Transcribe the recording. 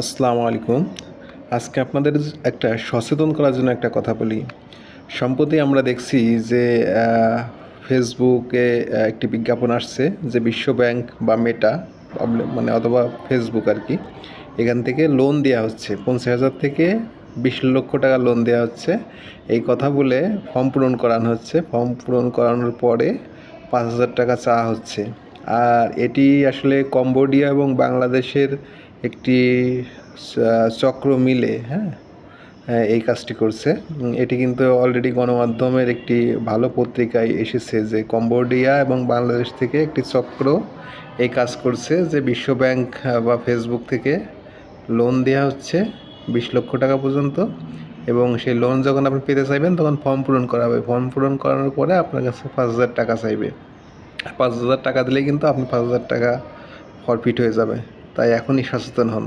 আসসালামু আলাইকুম। আজকে আপনাদের একটা সচেতন করার জন্য একটা কথা বলি। সম্প্রতি আমরা দেখছি যে ফেসবুকে একটি বিজ্ঞাপন আসছে যে বিশ্ব ব্যাংক বা মেটা মানে অথবা ফেসবুক আর কি, এখান থেকে লোন দেওয়া হচ্ছে 50,000 থেকে 20 লক্ষ টাকা লোন দেওয়া হচ্ছে। এই কথা বলে ফর্ম পূরণ করানো হচ্ছে। ফর্ম পূরণ করানোর পরে 5,000 টাকা চাওয়া হচ্ছে। আর এটি আসলে কম্বোডিয়া এবং বাংলাদেশের একটি চক্র মিলে এই কাজটি করছে। এটি কিন্তু অলরেডি গণমাধ্যমের একটি ভালো পত্রিকায় এসেছে যে কম্বোডিয়া এবং বাংলাদেশ থেকে একটি চক্র এই কাজ করছে যে বিশ্ব ব্যাংক বা ফেসবুক থেকে লোন দেওয়া হচ্ছে 20 লক্ষ টাকা পর্যন্ত, এবং সেই লোন যখন আপনি পেতে চাইবেন তখন ফর্ম পূরণ করা হবে। ফর্ম পূরণ করানোর পরে আপনার কাছে 5,000 টাকা চাইবে। 5,000 টাকা দিলেই কিন্তু আপনি 5,000 টাকা ফরফিট হয়ে যাবে। তাই এখনই সচেতন হন।